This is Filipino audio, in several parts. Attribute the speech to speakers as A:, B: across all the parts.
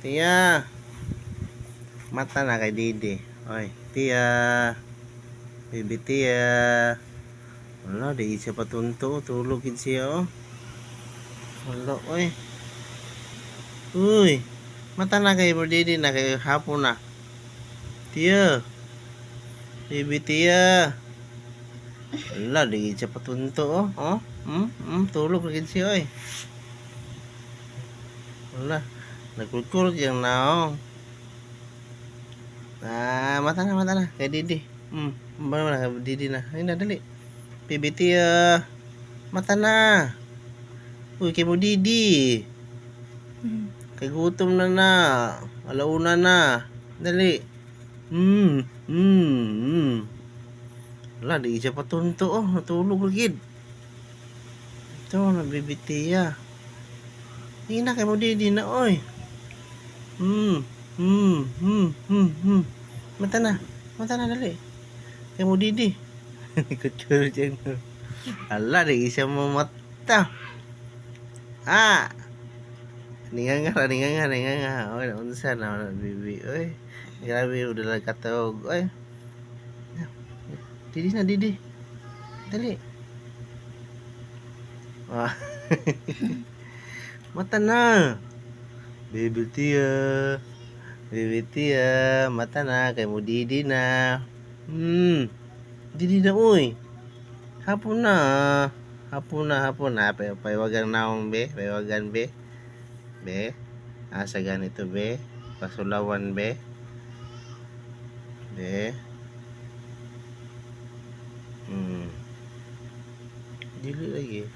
A: Tia. Mata na kay Didi. Oy, Tia. Baby Tia. Wala, di siya patunto. Tulog siya, oh. Wala, oy. Uy. Mata na kay Didi na kay hapon na. Tia. Baby Tia. Wala, di siya patunto, oh. Oh. Tulog lagi siya, oy. Wala. Nagkulkul yang na, oh. Mata na kay Didi. Baru na kay Didi na. Ay na dali. Baby Tia. Mata na. Uy, kay mo Didi. Kay gutom na. Alauna na. Dali. Wala, di siya patunto, oh. Natulog lagi. Ito na, Baby Tia. Hindi na kay mo Didi na, oy. Mata na dali. Kay mo Didi. Kutsuro dyan. Ala, di siya mamata. Ninga nga. Oy, unsa na, Bibi. Oy, grabe, udah nagkatawag. Oy. Didi. Dali. Mata na. Baby Tia. Mata na. Kay mo Didi na. Didi na, uy. Hapon na. Payawagan na akong, be. Payawagan, be. Be. Asa ganito, be. Pasulawan, be. Be. Dili lagi.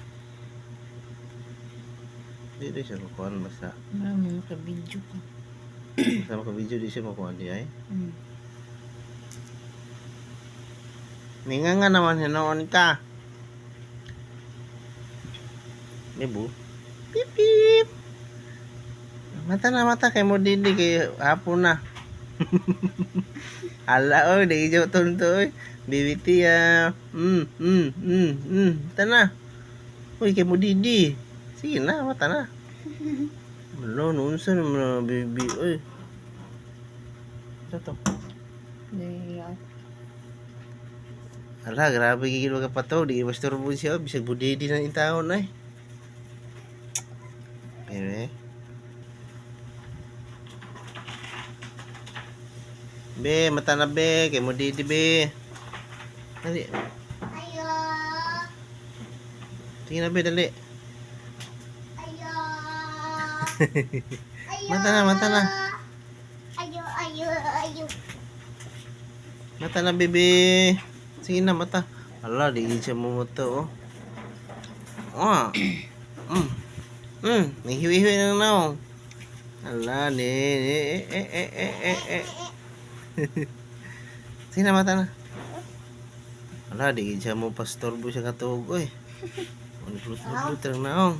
A: Dili siya makuhaan basta.
B: Marami maka-video ko.
A: Basta maka-video di siya makuhaan di ay. Ninga nga naman hinoon ka. Bebo. Pip pip. Mata kay mo Didi kay hapon na. Ala, oy, di jo tunto, oy. Baby Tia. Tana. Uy, kay mo Didi. Sige na, mata na. Wala, nunsa naman, baby. Uy. Ito to. Ala, grabe gigil mga pato. Di mas turbo siya. Bisag budidi na yung taon ay. Pero Be, mata na, be. Kay mo Didi, be. Dali.
B: Ayo.
A: Tingin na, be, dali.
B: Ayo.
A: Mata na.
B: Ayo.
A: Mata na, bebe. Sige na, mata. Ala, di siya mumuto, oh. May hiwi-hiwi na na, oh. Ala, Sige na, mata na. Ala, di siya mo pastorbo siya katuog, oy. Ulit-ulit na, oh.